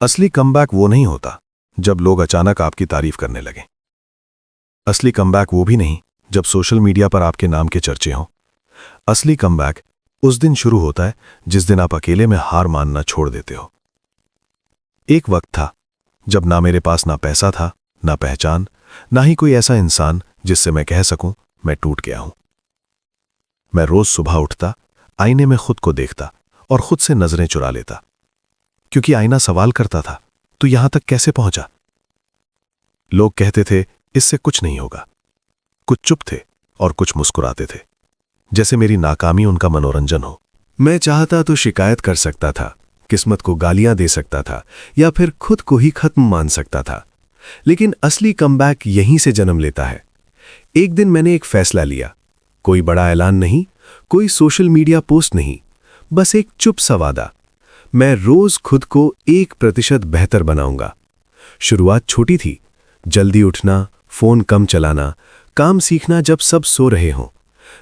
असली कमबैक वो नहीं होता जब लोग अचानक आपकी तारीफ करने लगें। असली कमबैक वो भी नहीं जब सोशल मीडिया पर आपके नाम के चर्चे हों। असली कमबैक उस दिन शुरू होता है जिस दिन आप अकेले में हार मानना छोड़ देते हो। एक वक्त था जब ना मेरे पास ना पैसा था, ना पहचान, ना ही कोई ऐसा इंसान जिससे मैं कह सकूं मैं टूट गया हूं। मैं रोज सुबह उठता, आईने में खुद को देखता और खुद से नजरें चुरा लेता, क्योंकि आईना सवाल करता था, तू यहां तक कैसे पहुंचा? लोग कहते थे इससे कुछ नहीं होगा। कुछ चुप थे और कुछ मुस्कुराते थे, जैसे मेरी नाकामी उनका मनोरंजन हो। मैं चाहता तो शिकायत कर सकता था, किस्मत को गालियां दे सकता था या फिर खुद को ही खत्म मान सकता था, लेकिन असली कमबैक यहीं से जन्म लेता है। एक दिन मैंने एक फैसला लिया। कोई बड़ा ऐलान नहीं, कोई सोशल मीडिया पोस्ट नहीं, बस एक चुप सा वादा। मैं रोज खुद को 1% बेहतर बनाऊंगा। शुरुआत छोटी थी, जल्दी उठना, फोन कम चलाना, काम सीखना जब सब सो रहे हों।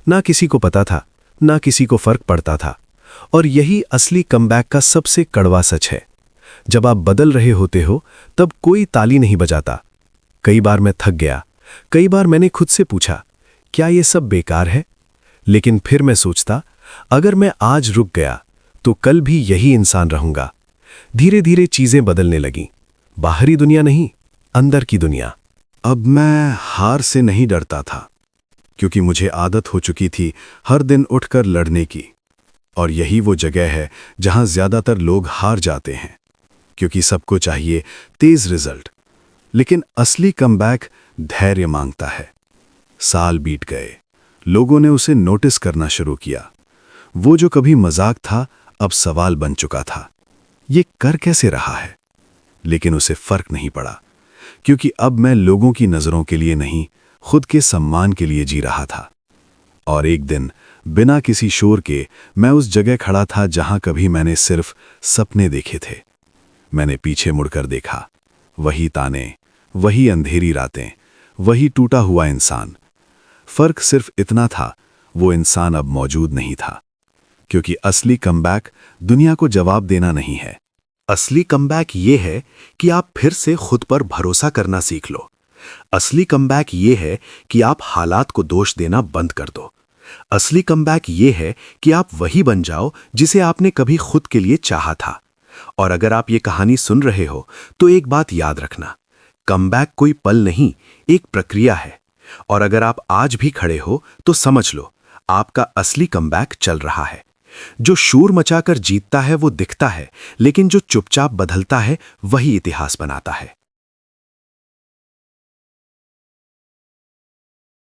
ना किसी को पता था, ना किसी को फर्क पड़ता था। और यही असली कमबैक का सबसे कड़वा सच है। जब आप बदल रहे होते हो तब कोई ताली नहीं बजाता। कई बार मैं थक गया, कई बार मैंने खुद से पूछा, क्या ये सब बेकार है? लेकिन फिर मैं सोचता, अगर मैं आज रुक गया तो कल भी यही इंसान रहूंगा। धीरे धीरे चीजें बदलने लगीं। बाहरी दुनिया नहीं, अंदर की दुनिया। अब मैं हार से नहीं डरता था, क्योंकि मुझे आदत हो चुकी थी हर दिन उठकर लड़ने की। और यही वो जगह है जहां ज्यादातर लोग हार जाते हैं, क्योंकि सबको चाहिए तेज रिजल्ट। लेकिन असली कमबैक धैर्य मांगता है। साल बीत गए, लोगों ने उसे नोटिस करना शुरू किया। वो जो कभी मजाक था अब सवाल बन चुका था, ये कर कैसे रहा है? लेकिन उसे फर्क नहीं पड़ा, क्योंकि अब मैं लोगों की नजरों के लिए नहीं, खुद के सम्मान के लिए जी रहा था। और एक दिन बिना किसी शोर के मैं उस जगह खड़ा था जहां कभी मैंने सिर्फ सपने देखे थे। मैंने पीछे मुड़कर देखा, वही ताने, वही अंधेरी रातें, वही टूटा हुआ इंसान। फर्क सिर्फ इतना था, वो इंसान अब मौजूद नहीं था। क्योंकि असली कमबैक दुनिया को जवाब देना नहीं है। असली कमबैक ये है कि आप फिर से खुद पर भरोसा करना सीख लो। असली कमबैक ये है कि आप हालात को दोष देना बंद कर दो। असली कमबैक ये है कि आप वही बन जाओ जिसे आपने कभी खुद के लिए चाहा था। और अगर आप ये कहानी सुन रहे हो तो एक बात याद रखना, कमबैक कोई पल नहीं, एक प्रक्रिया है। और अगर आप आज भी खड़े हो तो समझ लो, आपका असली कमबैक चल रहा है। जो शोर मचाकर जीतता है वो दिखता है, लेकिन जो चुपचाप बदलता है वही इतिहास बनाता है।